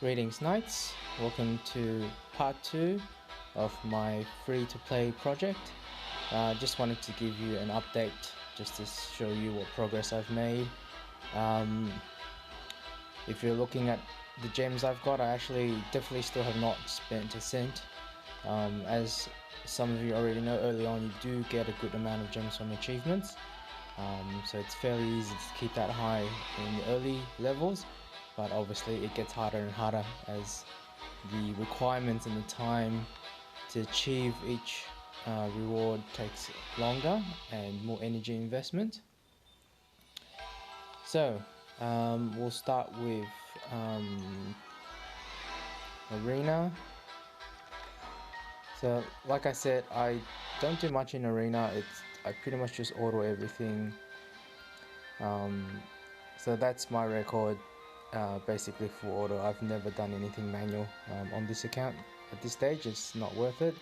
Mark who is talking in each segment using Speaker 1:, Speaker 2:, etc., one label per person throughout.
Speaker 1: Greetings Knights, welcome to part 2 of my free-to-play project. Just wanted to give you an update just to show you what progress I've made. If you're looking at the gems I've got, I actually definitely still have not spent a cent. As some of you already know, early on you do get a good amount of gems from achievements. So it's fairly easy to keep that high in the early levels, but obviously it gets harder and harder as the requirements and the time to achieve each reward takes longer and more energy investment. So we'll start with arena. So like I said, I don't do much in arena. I pretty much just auto everything. So that's my record, basically full auto. I've never done anything manual on this account at this stage. It's not worth it.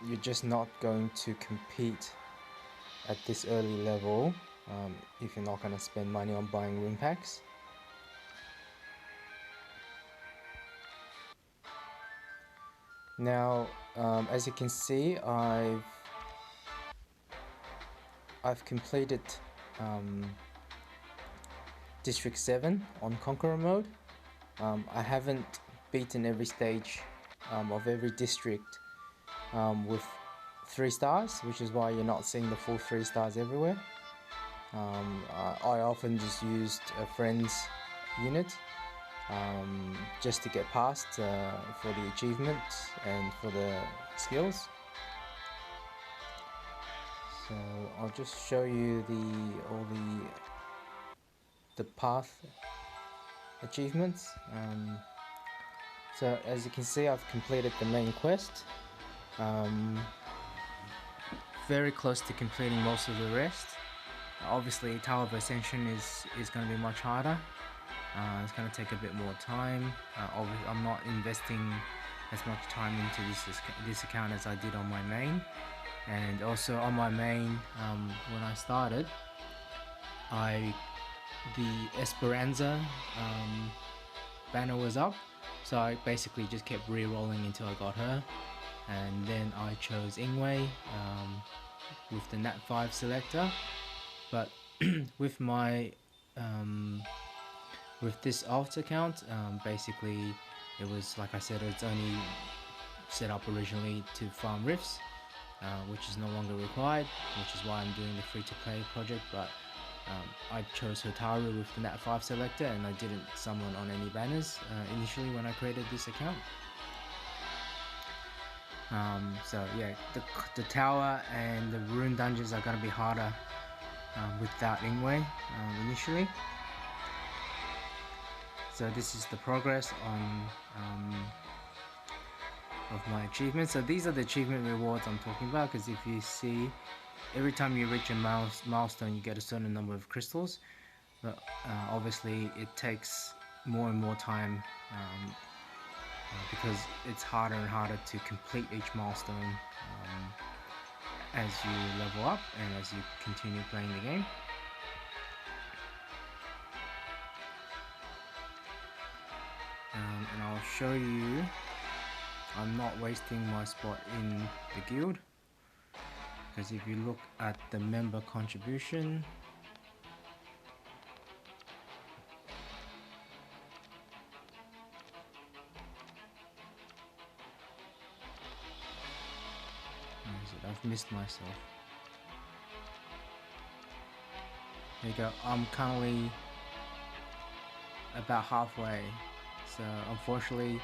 Speaker 1: You're just not going to compete at this early level if you're not going to spend money on buying rune packs. Now, as you can see, I've completed District 7 on Conqueror mode. I haven't beaten every stage of every district with 3 stars, which is why you're not seeing the full 3 stars everywhere. I often just used a friend's unit just to get past for the achievements and for the skills. So I'll just show you all the path achievements. So as you can see, I've completed the main quest. Very close to completing most of the rest. Obviously Tower of Ascension is going to be much harder. It's going to take a bit more time. I'm not investing as much time into this account as I did on my main. And also on my main, when I started, the Esperanza banner was up, so I basically just kept re-rolling until I got her, and then I chose Ingwe with the Nat 5 selector. But with my with this alt account, basically it was, like I said, it's only set up originally to farm rifts, which is no longer required, which is why I'm doing the free-to-play project. But I chose Hotaru with the Nat 5 selector, and I didn't summon on any banners initially when I created this account. So yeah, the tower and the rune dungeons are going to be harder without Ingwe initially. So this is the progress on of my achievements. So these are the achievement rewards I'm talking about, because if you see, every time you reach a milestone you get a certain number of crystals, but obviously it takes more and more time because it's harder and harder to complete each milestone as you level up and as you continue playing the game. And I'll show you, I'm not wasting my spot in the guild, because if you look at the member contribution, where is it? I've missed myself. There you go. I'm currently about halfway. So unfortunately,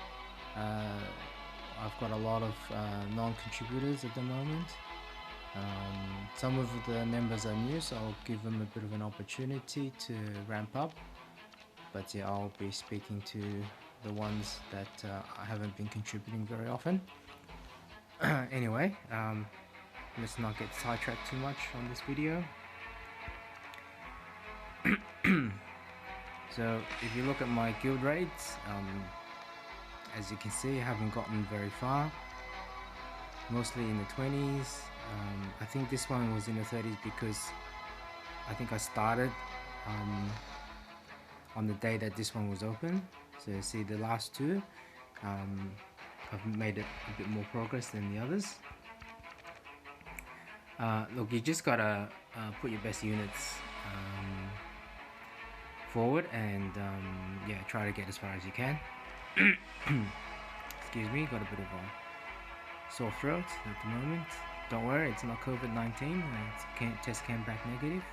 Speaker 1: I've got a lot of non-contributors at the moment. Some of the members are new, so I'll give them a bit of an opportunity to ramp up. But yeah, I'll be speaking to the ones that I haven't been contributing very often. Anyway, let's not get sidetracked too much on this video. So if you look at my guild raids, as you can see, I haven't gotten very far, mostly in the 20s. I think this one was in the 30s because I think I started on the day that this one was open. So you see the last two, I've made it a bit more progress than the others. Look, you just gotta put your best units forward and yeah, try to get as far as you can. Excuse me, got a bit of a sore throat at the moment. Don't worry, it's not COVID-19, test came back negative.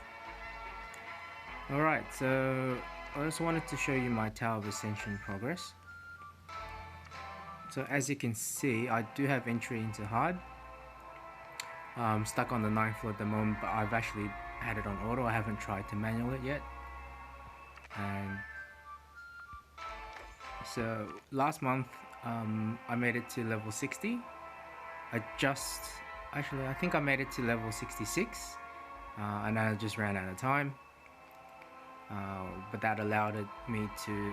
Speaker 1: Alright, so I also wanted to show you my Tower of Ascension progress. So as you can see, I do have entry into hard. I'm stuck on the 9th floor at the moment, but I've actually had it on auto. I haven't tried to manual it yet. And so last month I made it to level 60. I think I made it to level 66 and I just ran out of time. But that allowed me to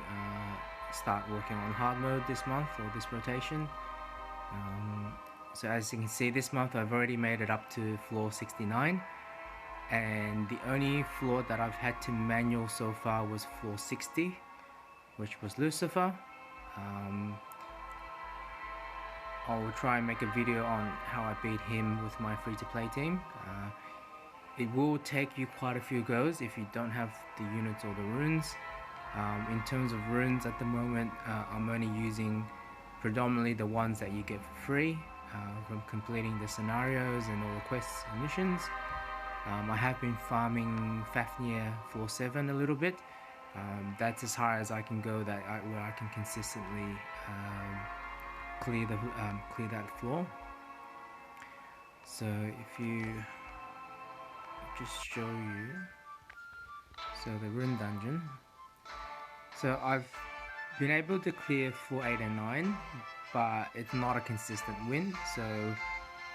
Speaker 1: start working on hard mode this month, or this rotation. So as you can see, this month I've already made it up to floor 69, and the only floor that I've had to manual so far was floor 60, which was Lucifer. I'll try and make a video on how I beat him with my free-to-play team. It will take you quite a few goes if you don't have the units or the runes. In terms of runes at the moment, I'm only using predominantly the ones that you get for free from completing the scenarios and all the quests and missions. I have been farming Fafnir 4-7 a little bit. That's as high as I can go where I can consistently clear that floor. So if you just show you, so the rune dungeon, so I've been able to clear floor 8 and 9, but it's not a consistent win. So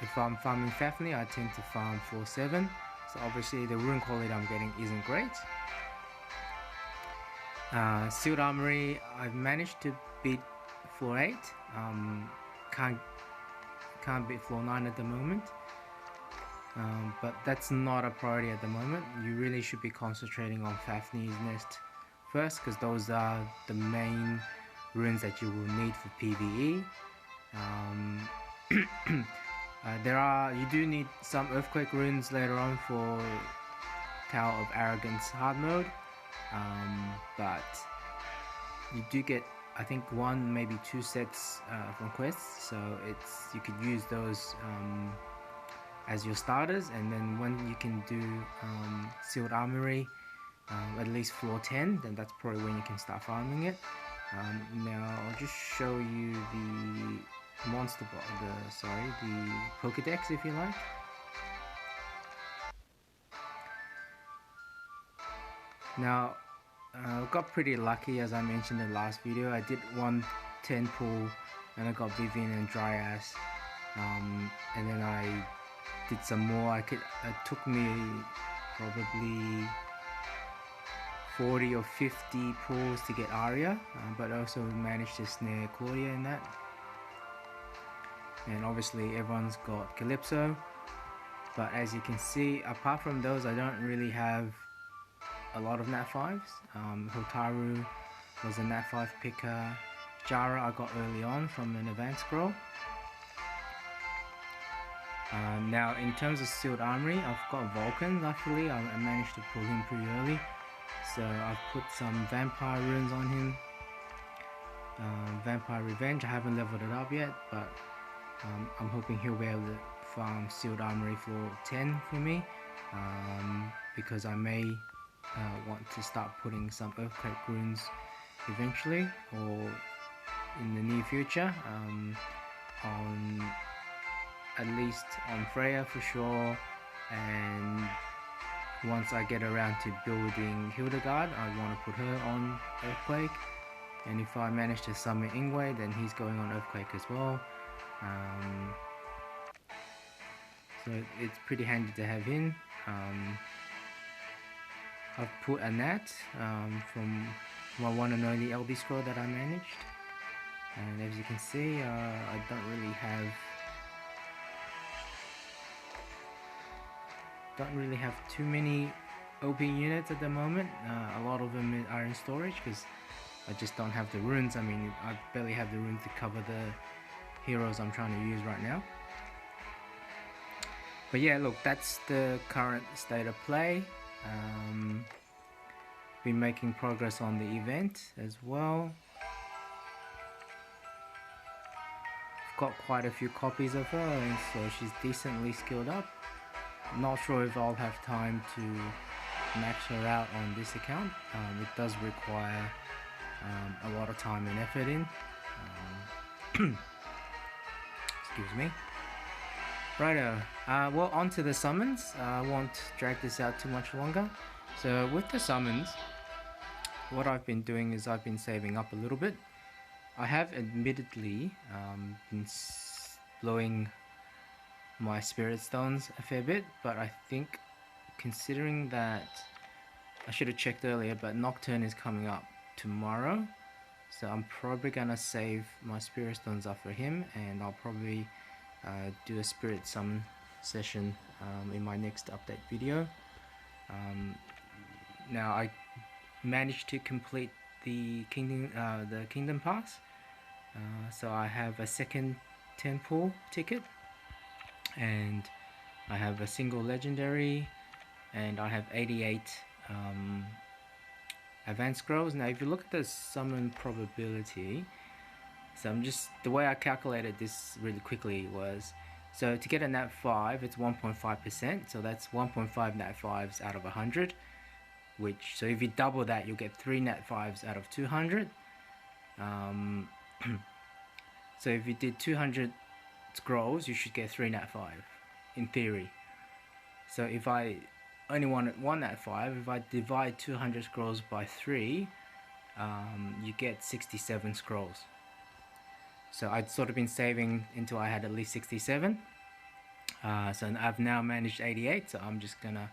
Speaker 1: if I'm farming Fafnir, I tend to farm floor 7, so obviously the rune quality I'm getting isn't great. Sealed Armory, I've managed to beat floor 8, can't beat floor 9 at the moment. But that's not a priority at the moment. You really should be concentrating on Fafnir's Nest first, because those are the main runes that you will need for PvE. You do need some Earthquake runes later on for Tower of Arrogance hard mode, but you do get, I think, 1 maybe 2 sets from quests, so you could use those as your starters, and then when you can do Sealed Armory at least floor 10, then that's probably when you can start farming it. Now I'll just show you the monster the Pokedex, if you like. Now I got pretty lucky, as I mentioned in the last video. I did 110 pull and I got Vivian and Dryas, and then I did some more. It took me probably 40 or 50 pulls to get Arya, but also managed to snare Claudia in that. And obviously everyone's got Calypso, but as you can see, apart from those, I don't really have a lot of Nat 5s. Hotaru was a Nat 5 picker. Jara I got early on from an advanced scroll. Now in terms of Sealed Armory, I've got Vulcan. Luckily I managed to pull him pretty early, so I've put some Vampire runes on him. Vampire Revenge, I haven't leveled it up yet, but I'm hoping he'll be able to farm Sealed Armory for 10 for me, because I may want to start putting some Earthquake runes eventually, or in the near future, on at least on Freya for sure, and once I get around to building Hildegard, I want to put her on Earthquake, and if I manage to summon Ingwe, then he's going on Earthquake as well. So it's pretty handy to have him. I've put a Nat from my one and only LD scroll that I managed, and as you can see, I don't really have too many OP units at the moment. A lot of them are in storage because I just don't have the runes. I mean, I barely have the runes to cover the heroes I'm trying to use right now. But yeah, look, that's the current state of play. Been making progress on the event as well. I've got quite a few copies of her, and so she's decently skilled up. Not sure if I'll have time to max her out on this account. It does require a lot of time and effort in. Excuse me. Righto, well, on to the summons. I won't drag this out too much longer. So with the summons, what I've been doing is I've been saving up a little bit. I have admittedly been blowing my spirit stones a fair bit, but I think considering that I should have checked earlier, but Nocturne is coming up tomorrow, so I'm probably gonna save my spirit stones up for him, and I'll probably do a spirit summon session in my next update video. Now I managed to complete the kingdom pass, so I have a second 10 pool ticket, and I have a single legendary, and I have 88 advanced scrolls. Now if you look at the summon probability, so the way I calculated this really quickly was, so to get a nat 5 it's 1.5%, so that's 1.5 nat 5s out of 100, which, so if you double that you'll get 3 nat 5s out of 200. So if you did 200 scrolls you should get 3 nat 5 in theory. So if I only wanted 1 nat 5, if I divide 200 scrolls by 3, you get 67 scrolls. So I'd sort of been saving until I had at least 67. So I've now managed 88, so I'm just gonna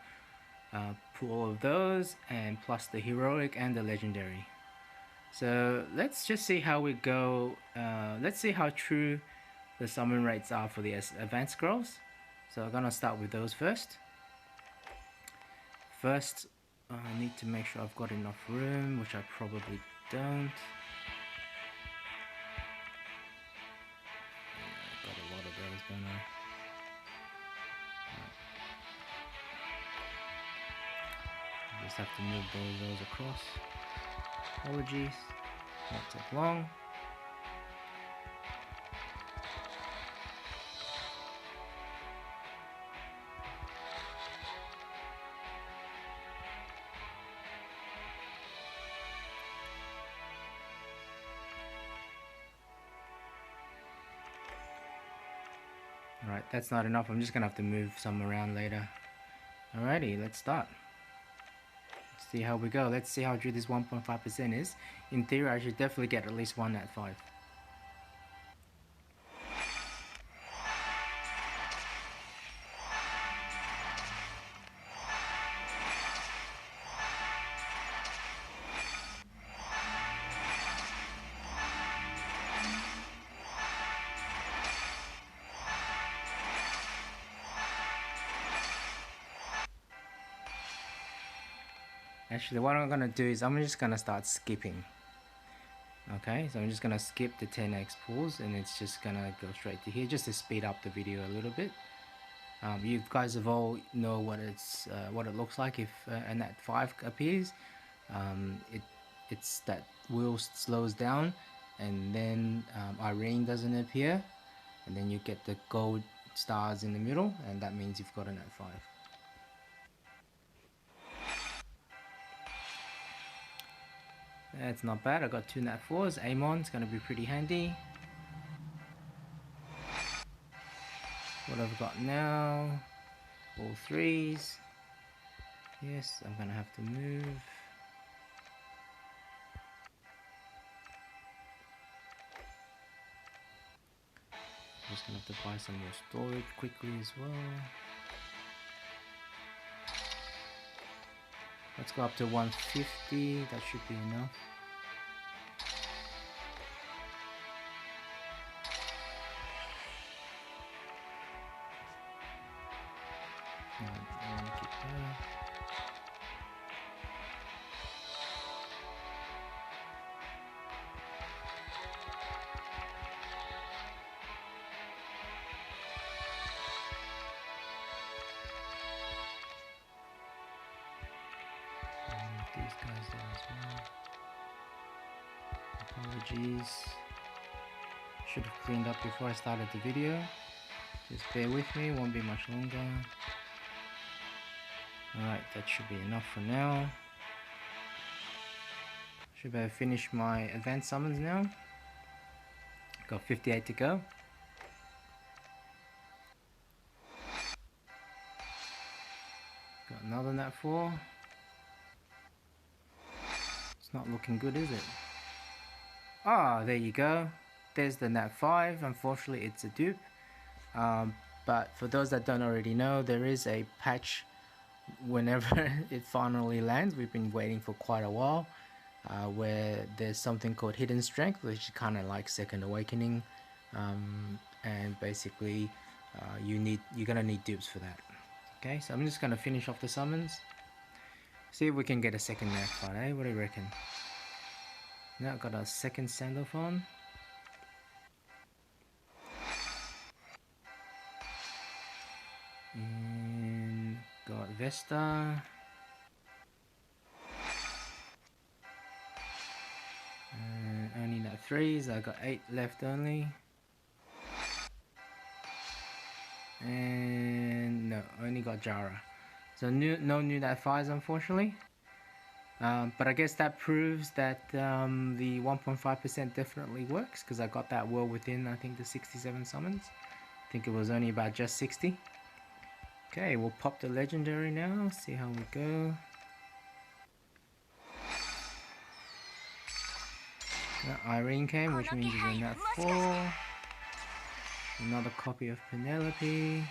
Speaker 1: pull all of those, and plus the heroic and the legendary. So let's just see how we go. Let's see how true the summon rates are for the advanced scrolls. So I'm gonna start with those first. First, I need to make sure I've got enough room, which I probably don't. Got a lot of those, don't I? Just have to move those across. Apologies, won't take long. Alright, that's not enough. I'm just gonna have to move some around later. Alrighty, let's start. Let's see how we go. Let's see how true this 1.5% is. In theory, I should definitely get at least 1 nat 5. Actually, what I'm gonna do is I'm just gonna start skipping. Okay, so I'm just gonna skip the 10x pulls, and it's just gonna go straight to here, just to speed up the video a little bit. You guys have all know what it looks like if a nat 5 appears. It's that wheel slows down, and then Irene doesn't appear, and then you get the gold stars in the middle, and that means you've got a nat 5. That's not bad. I got 2 nat 4s. Amon's gonna be pretty handy. What I've got now, all 3s. Yes, I'm gonna have to move. I'm just gonna have to buy some more storage quickly as well. Let's go up to 150, that should be enough. I want to keep that. these guys there as well. Apologies. Should have cleaned up before I started the video. Just bear with me, won't be much longer. Alright, that should be enough for now. Should have finished my advanced summons now. Got 58 to go. Got another nat 4. It's not looking good, is it? Ah, there you go. There's the nat 5. Unfortunately, it's a dupe. But for those that don't already know, there is a patch whenever it finally lands. We've been waiting for quite a while, where there's something called Hidden Strength, which is kind of like Second Awakening, and basically you're gonna need dupes for that. Okay, so I'm just gonna finish off the summons, see if we can get a second nat fight, eh? What do you reckon? Now got a second standoff on. And got Vesta. And only nat 3s, I got 8 left only. And no, only got Jara. So no new nat 5s unfortunately. But I guess that proves that the 1.5% definitely works, because I got that well within, I think, the 67 summons. I think it was only about just 60. Okay, we'll pop the legendary now, see how we go. Irene came, which means it's a nat 4. Another copy of Penelope.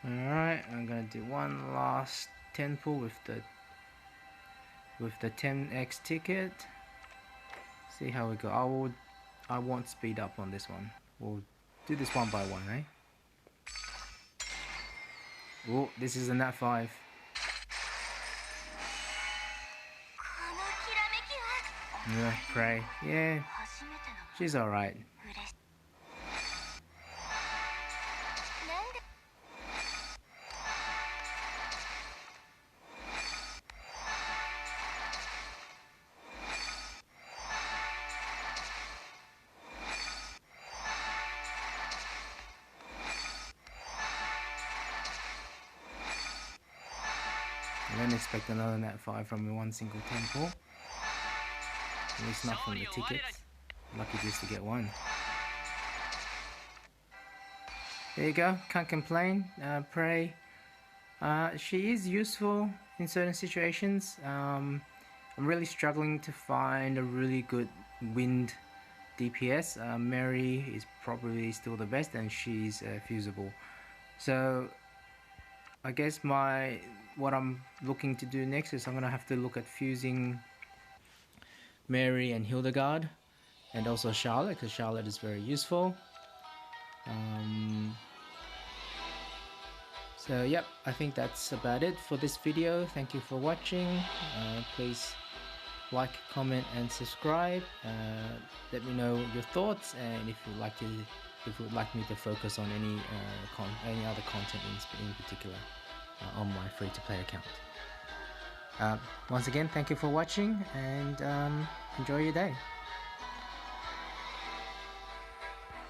Speaker 1: Alright, I'm gonna do one last 10 pull with the 10x ticket. See how we go. I won't speed up on this one. We'll do this one by one, eh? Oh, this is a nat 5. Yeah, Prey. Yeah, she's alright. I don't expect another nat 5 from one single 10 pull. At least not from the tickets. Lucky just to get one. There you go, can't complain. Prey. She is useful in certain situations. I'm really struggling to find a really good wind DPS. Mary is probably still the best, and she's fusible. So I guess what I'm looking to do next is I'm gonna have to look at fusing Mary and Hildegard, and also Charlotte, because Charlotte is very useful. So yep, I think that's about it for this video. Thank you for watching. Please like, comment and subscribe. Let me know your thoughts, and if you would like me to focus on any other content in particular on my free-to-play account. Once again, thank you for watching, and enjoy your day.